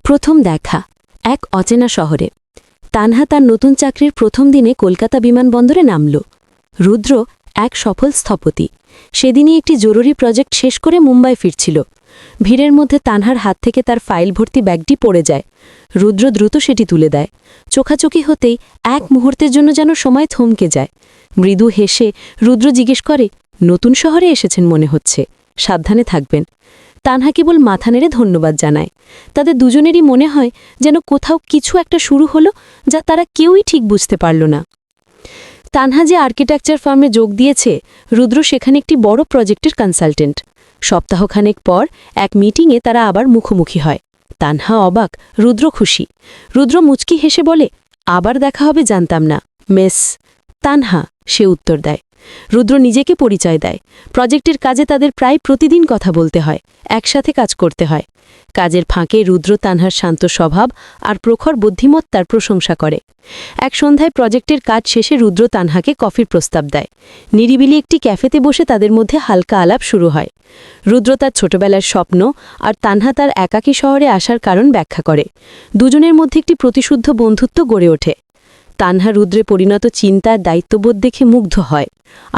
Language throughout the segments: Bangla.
প্রথম দেখা এক অচেনা শহরে। তানহা তার নতুন চাকরির প্রথম দিনে কলকাতা বিমানবন্দরে নামল। রুদ্র এক সফল স্থপতি, সেদিনই একটি জরুরি প্রজেক্ট শেষ করে মুম্বাই ফিরছিল। ভিড়ের মধ্যে তানহার হাত থেকে তার ফাইল ভর্তি ব্যাগটি পড়ে যায়। রুদ্র দ্রুত সেটি তুলে দেয়। চোখাচোখি হতেই এক মুহূর্তের জন্য যেন সময় থমকে যায়। মৃদু হেসে রুদ্র জিজ্ঞেস করে, নতুন শহরে এসেছেন মনে হচ্ছে, সাবধানে থাকবেন। তানহা কেবল মাথা নেড়ে ধন্যবাদ জানায়। তাদের দুজনেরই মনে হয় যেন কোথাও কিছু একটা শুরু হলো, যা তারা কেউই ঠিক বুঝতে পারল না। তানহা যে আর্কিটেকচার ফার্মে যোগ দিয়েছে, রুদ্র সেখানে একটি বড় প্রজেক্টের কনসালটেন্ট। সপ্তাহখানেক পর এক মিটিংয়ে তারা আবার মুখোমুখি হয়। তানহা অবাক, রুদ্র খুশি। রুদ্র মুচকি হেসে বলে, আবার দেখা হবে জানতাম না মেস তানহা, সে উত্তর দেয়। রুদ্র নিজেকে পরিচয় দেয়। প্রজেক্টের কাজে তাদের প্রায় প্রতিদিন কথা বলতে হয়, একসাথে কাজ করতে হয়। কাজের ফাঁকে রুদ্র তানহার শান্ত স্বভাব আর প্রখর বুদ্ধিমত্তার প্রশংসা করে। এক সন্ধ্যায় প্রজেক্টের কাজ শেষে রুদ্র তানহাকে কফির প্রস্তাব দেয়। নিরিবিলি একটি ক্যাফেতে বসে তাদের মধ্যে হালকা আলাপ শুরু হয়। রুদ্র তার ছোটবেলার স্বপ্ন আর তানহা তার একাকী শহরে আসার কারণ ব্যাখ্যা করে। দুজনের মধ্যে একটি প্রতিশুদ্ধ বন্ধুত্ব গড়ে ওঠে। তানহা রুদ্রে পরিণত চিন্তার দায়িত্ববোধ দেখে মুগ্ধ হয়,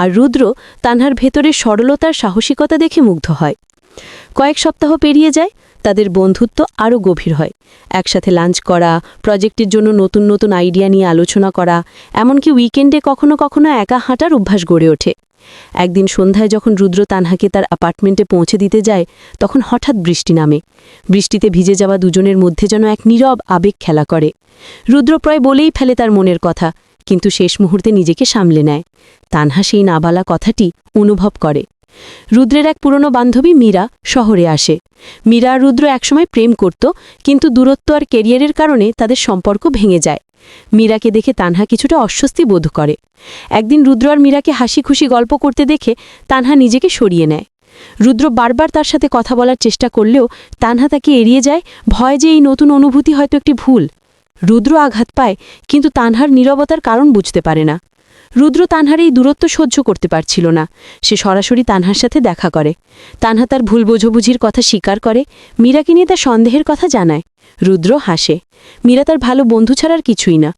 আর রুদ্র তানহার ভেতরের সরলতার সাহসিকতা দেখে মুগ্ধ হয়। কয়েক সপ্তাহ পেরিয়ে যায়, তাদের বন্ধুত্ব আরও গভীর হয়। একসাথে লাঞ্চ করা, প্রজেক্টের জন্য নতুন নতুন আইডিয়া নিয়ে আলোচনা করা, এমনকি উইকেন্ডে কখনো কখনো একা হাঁটার অভ্যাস গড়ে ওঠে। একদিন সন্ধ্যায় যখন রুদ্র তানহাকে তার অ্যাপার্টমেন্টে পৌঁছে দিতে যায়, তখন হঠাৎ বৃষ্টি নামে। বৃষ্টিতে ভিজে যাওয়া দুজনের মধ্যে যেন এক নীরব আবেগ খেলা করে। রুদ্র প্রায় বলেই ফেলে তার মনের কথা, কিন্তু শেষ মুহূর্তে নিজেকে সামলে নেয়। তানহা সেই না বলা কথাটি অনুভব করে। রুদ্রের এক পুরনো বান্ধবী মীরা শহরে আসে। মীরা আর রুদ্র একসময় প্রেম করত, কিন্তু দূরত্ব আর ক্যারিয়ারের কারণে তাদের সম্পর্ক ভেঙে যায়। মীরাকে দেখে তানহা কিছুটা অস্বস্তি বোধ করে। একদিন রুদ্র আর মীরাকে হাসি খুশি গল্প করতে দেখে তানহা নিজেকে সরিয়ে নেয়। রুদ্র বারবার তার সাথে কথা বলার চেষ্টা করলেও তানহা তাকে এড়িয়ে যায়, ভয় যে এই নতুন অনুভূতি হয়তো একটি ভুল। রুদ্র আঘাত পায়, কিন্তু তানহার নীরবতার কারণ বুঝতে পারে না। রুদ্র তানহার এই দূরত্ব সহ্য করতে পারছিল না। সে সরাসরি তানহার সাথে দেখা করে। তানহা তার ভুল বোঝাবুঝির কথা স্বীকার করে, মীরাকে নিয়ে তার সন্দেহের কথা জানায়। রুদ্র হাসে। মীরা তার ভালো বন্ধু ছাড়ার কিছুই না।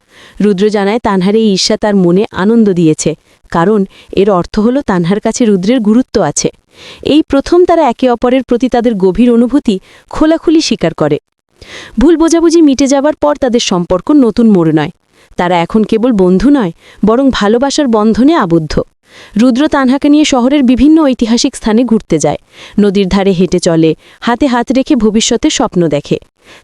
রুদ্র জানায় তানহার এই ঈর্ষা তার মনে আনন্দ দিয়েছে, কারণ এর অর্থ হলো তানহার কাছে রুদ্রের গুরুত্ব আছে। এই প্রথম তারা একে অপরের প্রতি তাদের গভীর অনুভূতি খোলাখুলি স্বীকার করে। ভুল বোঝাবুঝি মিটে যাবার পর তাদের সম্পর্ক নতুন মোড় নয়। তারা এখন কেবল বন্ধু নয়, বরং ভালোবাসার বন্ধনে আবদ্ধ। রুদ্র তানহাকে নিয়ে শহরের বিভিন্ন ঐতিহাসিক স্থানে ঘুরতে যায়, নদীর ধারে হেঁটে চলে, হাতে হাত রেখে ভবিষ্যতের স্বপ্ন দেখে।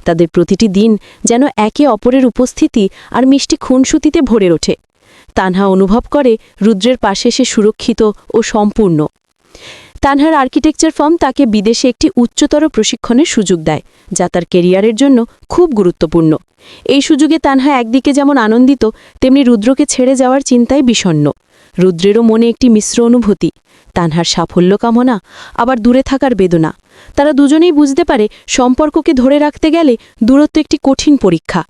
তাদের প্রতিটি দিন যেন একে অপরের উপস্থিতি আর মিষ্টি খুনসুতিতে ভরে ওঠে। তানহা অনুভব করে রুদ্রের পাশে সে সুরক্ষিত ও সম্পূর্ণ। তানহার আর্কিটেকচার ফার্ম তাকে বিদেশে একটি উচ্চতর প্রশিক্ষণের সুযোগ দেয়, যা তার কেরিয়ারের জন্য খুব গুরুত্বপূর্ণ। এই সুযোগে তানহা একদিকে যেমন আনন্দিত, তেমনি রুদ্রকে ছেড়ে যাওয়ার চিন্তায় বিষণ্ণ। রুদ্রেরও মনে একটি মিশ্র অনুভূতি, তানহার সাফল্য কামনা, আবার দূরে থাকার বেদনা। তারা দুজনেই বুঝতে পারে সম্পর্ককে ধরে রাখতে গেলে দূরত্ব একটি কঠিন পরীক্ষা।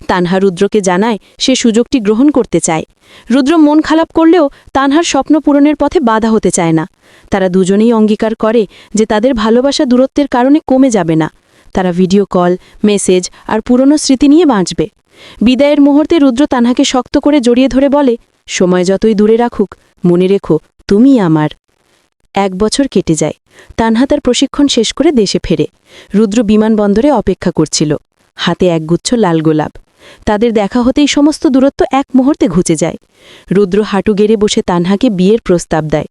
তানহা রুদ্রকে জানায় সে সুযোগটি গ্রহণ করতে চায়। রুদ্র মন খারাপ করলেও তানহার স্বপ্ন পূরণের পথে বাধা হতে চায় না। তারা দুজনেই অঙ্গীকার করে যে তাদের ভালোবাসা দূরত্বের কারণে কমে যাবে না। তারা ভিডিও কল, মেসেজ আর পুরনো স্মৃতি নিয়ে বাঁচবে। বিদায়ের মুহূর্তে রুদ্র তানহাকে শক্ত করে জড়িয়ে ধরে বলে, সময় যতই দূরে রাখুক, মনে রেখো তুমি আমার। 1 বছর কেটে যায়। তানহা তার প্রশিক্ষণ শেষ করে দেশে ফেরে। রুদ্র বিমানবন্দরে অপেক্ষা করছিল, হাতে একগুচ্ছ লাল গোলাপ। তাদের দেখা হতেই সমস্ত দূরত্ব এক মুহূর্তে ঘুচে যায়। রুদ্র হাঁটু গেড়ে বসে তানহাকে বিয়ের প্রস্তাব দেয়।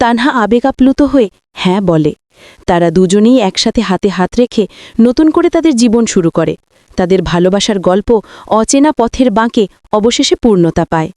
তানহা আবেগ আপ্লুত হয়ে হ্যাঁ বলে। তারা দুজনেই একসাথে হাতে হাত রেখে নতুন করে তাদের জীবন শুরু করে। তাদের ভালোবাসার গল্প অচেনা পথের বাঁকে অবশেষে পূর্ণতা পায়।